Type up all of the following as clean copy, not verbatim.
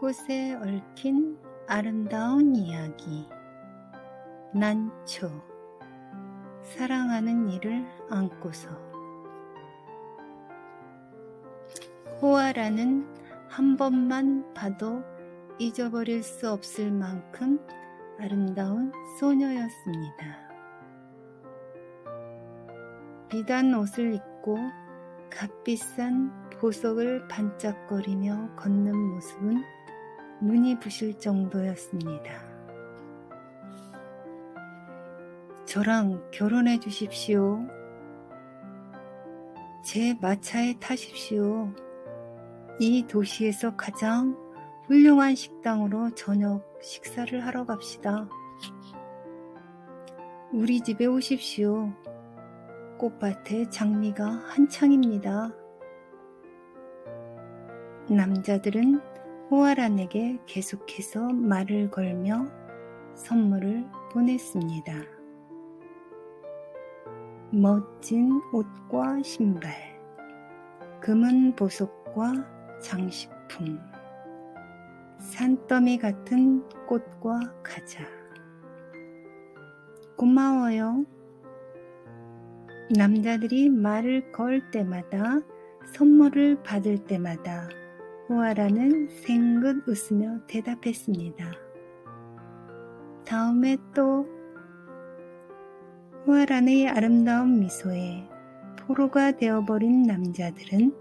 꽃에 얽힌 아름다운 이야기. 난초. 사랑하는 이를 안고서. 호아라는 한 번만 봐도 잊어버릴 수 없을 만큼 아름다운 소녀였습니다. 비단 옷을 입고 값비싼 보석을 반짝거리며 걷는 모습은 눈이 부실 정도였습니다. 저랑 결혼해 주십시오. 제 마차에 타십시오. 이 도시에서 가장 훌륭한 식당으로 저녁 식사를 하러 갑시다. 우리 집에 오십시오. 꽃밭에 장미가 한창입니다. 남자들은 호아란에게 계속해서 말을 걸며 선물을 보냈습니다. 멋진 옷과 신발, 금은 보석과 장식품, 산더미 같은 꽃과 과자. 고마워요. 남자들이 말을 걸 때마다, 선물을 받을 때마다 호아란은 생긋 웃으며 대답했습니다. 다음에 또. 호아란의 아름다운 미소에 포로가 되어버린 남자들은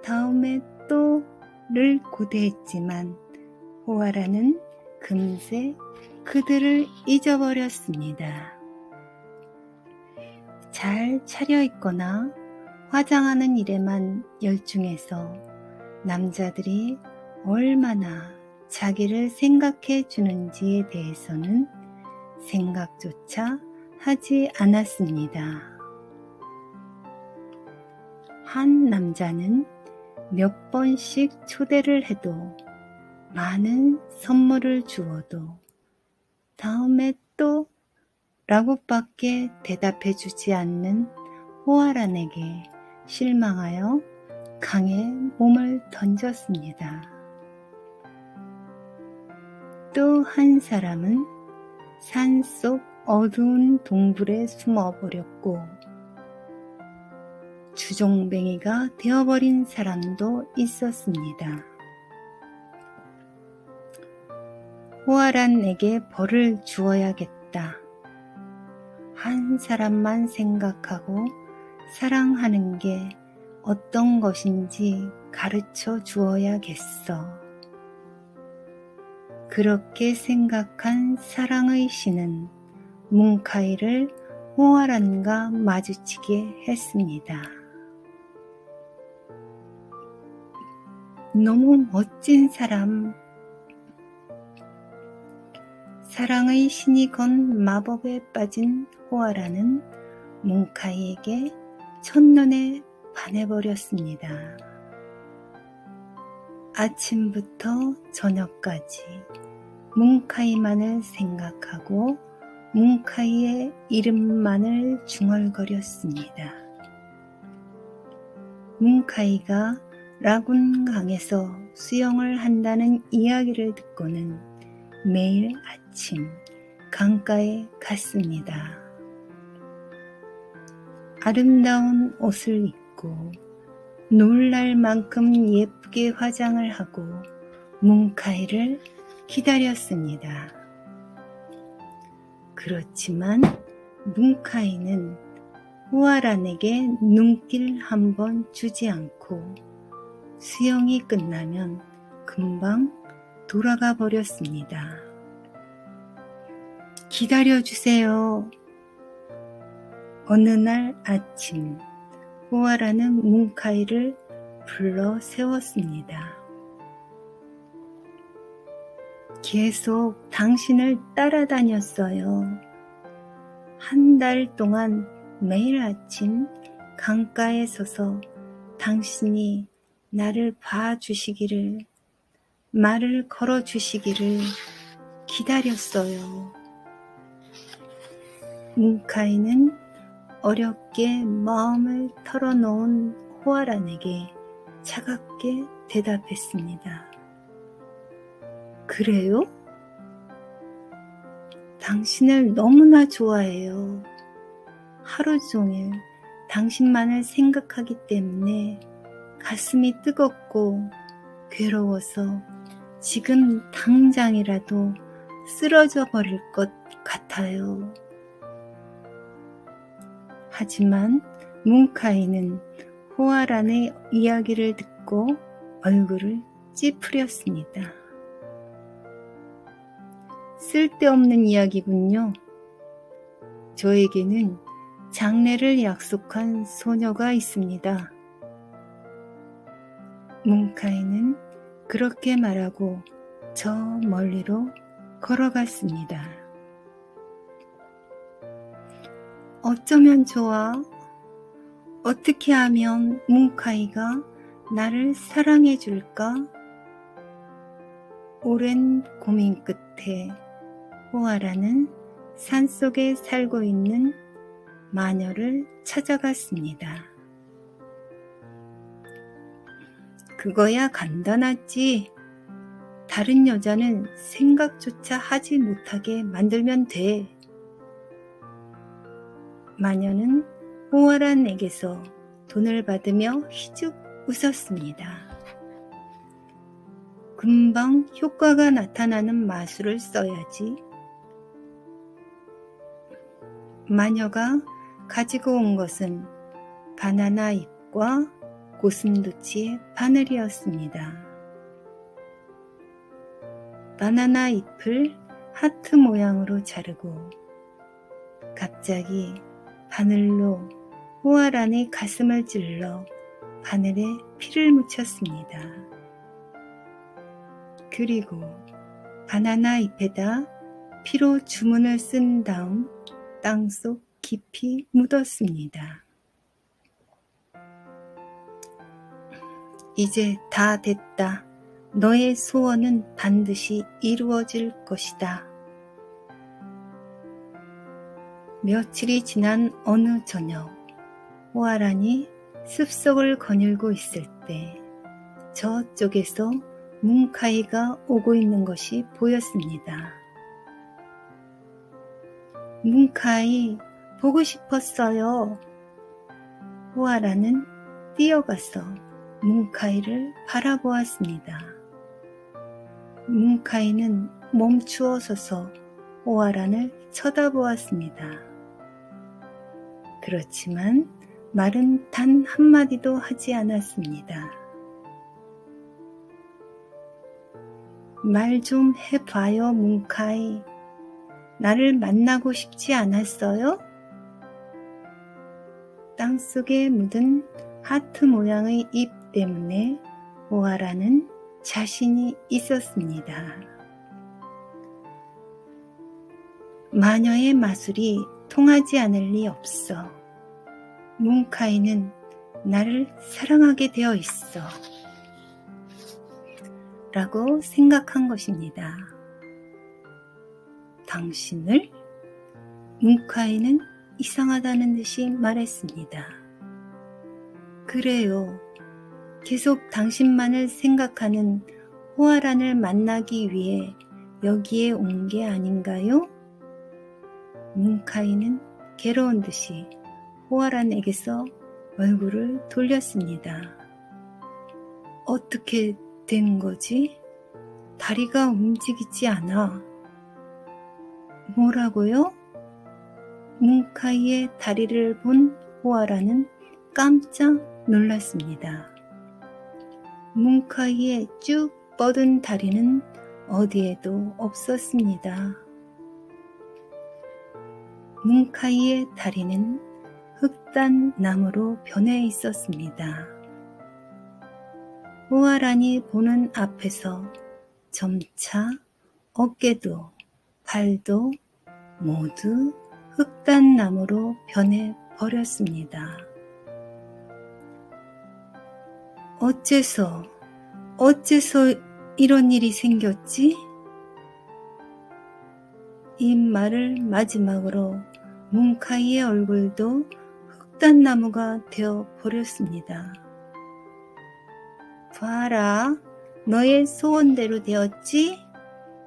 다음에 또를 고대했지만 호아란은 금세 그들을 잊어버렸습니다. 잘 차려입거나 화장하는 일에만 열중해서 남자들이 얼마나 자기를 생각해 주는지에 대해서는 생각조차 하지 않았습니다. 한 남자는 몇 번씩 초대를 해도 많은 선물을 주어도 다음에 또 라고밖에 대답해 주지 않는 호아란에게 실망하여 강에 몸을 던졌습니다. 또 한 사람은 산속 어두운 동굴에 숨어버렸고 주종뱅이가 되어버린 사람도 있었습니다. 호아란에게 벌을 주어야겠다. 한 사람만 생각하고 사랑하는 게 어떤 것인지 가르쳐 주어야겠어. 그렇게 생각한 사랑의 신은 뭉카이를 호아란과 마주치게 했습니다. 너무 멋진 사람. 사랑의 신이 건 마법에 빠진 호아란은 뭉카이에게 첫눈에 반해버렸습니다. 아침부터 저녁까지 뭉카이만을 생각하고 뭉카이의 이름만을 중얼거렸습니다. 뭉카이가 라군강에서 수영을 한다는 이야기를 듣고는 매일 아침 강가에 갔습니다. 아름다운 옷을 입고 놀랄 만큼 예쁘게 화장을 하고 뭉카이를 기다렸습니다. 그렇지만 뭉카이는 호아란에게 눈길 한번 주지 않고 수영이 끝나면 금방 돌아가 버렸습니다. 기다려주세요. 어느 날 아침 호아란은 뭉카이를 불러 세웠습니다. 계속 당신을 따라다녔어요. 한 달 동안 매일 아침 강가에 서서 당신이 나를 봐주시기를, 말을 걸어주시기를 기다렸어요. 뭉카이는 어렵게 마음을 털어놓은 호아란에게 차갑게 대답했습니다. 그래요? 당신을 너무나 좋아해요. 하루 종일 당신만을 생각하기 때문에 가슴이 뜨겁고 괴로워서 지금 당장이라도 쓰러져 버릴 것 같아요. 하지만 뭉카이는 호아란의 이야기를 듣고 얼굴을 찌푸렸습니다. 쓸데없는 이야기군요. 저에게는 장례를 약속한 소녀가 있습니다. 뭉카이는 그렇게 말하고 저 멀리로 걸어갔습니다. 어쩌면 좋아? 어떻게 하면 뭉카이가 나를 사랑해 줄까? 오랜 고민 끝에 호아란은 산속에 살고 있는 마녀를 찾아갔습니다. 그거야 간단하지. 다른 여자는 생각조차 하지 못하게 만들면 돼. 마녀는 호아란에게서 돈을 받으며 희죽 웃었습니다. 금방 효과가 나타나는 마술을 써야지. 마녀가 가지고 온 것은 바나나 잎과 고슴도치의 바늘이었습니다. 바나나 잎을 하트 모양으로 자르고 갑자기 바늘로 호아란의 가슴을 찔러 바늘에 피를 묻혔습니다. 그리고 바나나 잎에다 피로 주문을 쓴 다음 땅속 깊이 묻었습니다. 이제 다 됐다. 너의 소원은 반드시 이루어질 것이다. 며칠이 지난 어느 저녁, 호아란이 숲속을 거닐고 있을 때 저쪽에서 뭉카이가 오고 있는 것이 보였습니다. 뭉카이, 보고 싶었어요. 호아란은 뛰어가서 뭉카이를 바라보았습니다. 뭉카이는 멈추어 서서 호아란을 쳐다보았습니다. 그렇지만 말은 단 한마디도 하지 않았습니다. 말 좀 해봐요, 뭉카이. 나를 만나고 싶지 않았어요? 땅속에 묻은 하트 모양의 잎 때문에 호아란은 자신이 있었습니다. 마녀의 마술이 통하지 않을 리 없어. 뭉카이는 나를 사랑하게 되어 있어. 라고 생각한 것입니다. 당신을? 뭉카이는 이상하다는 듯이 말했습니다. 그래요. 계속 당신만을 생각하는 호아란을 만나기 위해 여기에 온 게 아닌가요? 뭉카이는 괴로운 듯이 호아란에게서 얼굴을 돌렸습니다. 어떻게 된 거지? 다리가 움직이지 않아. 뭐라고요? 뭉카이의 다리를 본 호아란은 깜짝 놀랐습니다. 뭉카이의 쭉 뻗은 다리는 어디에도 없었습니다. 뭉카이의 다리는 흑단 나무로 변해 있었습니다. 호아란이 보는 앞에서 점차 어깨도 발도 모두 흑단 나무로 변해 버렸습니다. 어째서 이런 일이 생겼지? 이 말을 마지막으로 뭉카이의 얼굴도 흑단나무가 되어 버렸습니다. 봐라, 너의 소원대로 되었지?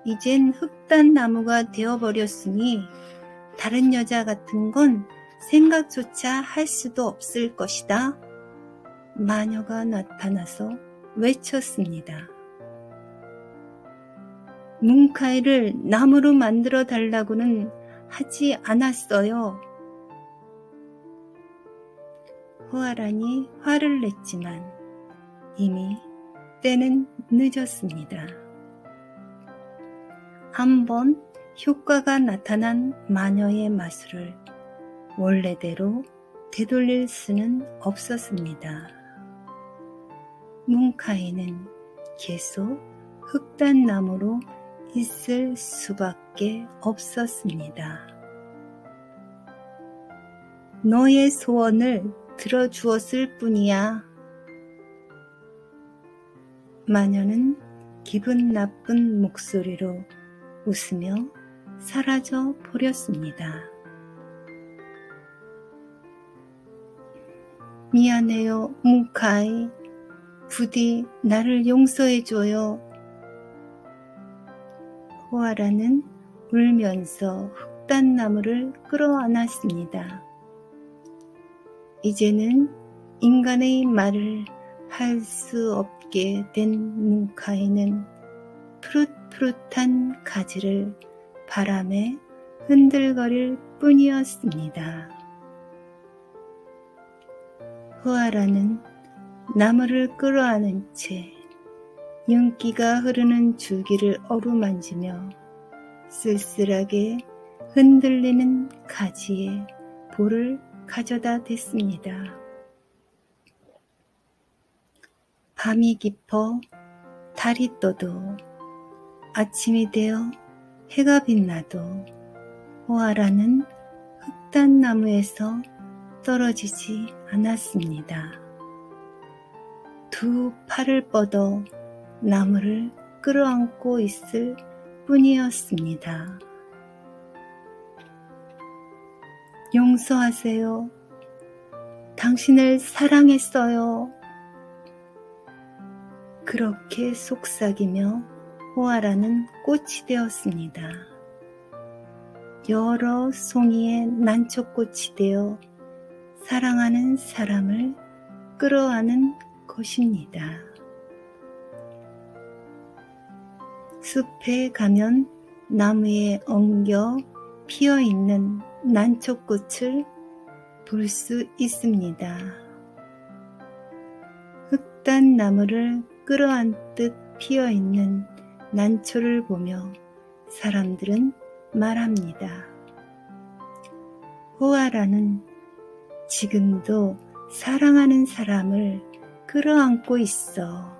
이젠 흑단 나무가 되어버렸으니 다른 여자 같은 건 생각조차 할 수도 없을 것이다. 마녀가 나타나서 외쳤습니다. 뭉카이를 나무로 만들어 달라고는 하지 않았어요. 호아란이 화를 냈지만 이미 때는 늦었습니다. 한번 효과가 나타난 마녀의 마술을 원래대로 되돌릴 수는 없었습니다. 뭉카이는 계속 흑단나무로 있을 수밖에 없었습니다. 너의 소원을 들어주었을 뿐이야. 마녀는 기분 나쁜 목소리로 웃으며 사라져 버렸습니다. 미안해요, 뭉카이. 부디 나를 용서해줘요. 호아라는 울면서 흑단나무를 끌어안았습니다. 이제는 인간의 말을 할 수 없게 된 뭉카이는 푸릇푸릇한 가지를 바람에 흔들거릴 뿐이었습니다. 호아라는 나무를 끌어안은 채 윤기가 흐르는 줄기를 어루만지며 쓸쓸하게 흔들리는 가지에 볼을 가져다 댔습니다. 밤이 깊어 달이 떠도 아침이 되어 해가 빛나도 호아라는 흑단나무에서 떨어지지 않았습니다. 두 팔을 뻗어 나무를 끌어안고 있을 뿐이었습니다. 용서하세요. 당신을 사랑했어요. 그렇게 속삭이며 호아라는 꽃이 되었습니다. 여러 송이의 난초꽃이 되어 사랑하는 사람을 끌어안은 것입니다. 숲에 가면 나무에 엉겨 피어있는 난초꽃을 볼 수 있습니다. 흑단나무를 끌어안듯 피어있는 난초를 보며 사람들은 말합니다. 호아라는 지금도 사랑하는 사람을 끌어안고 있어.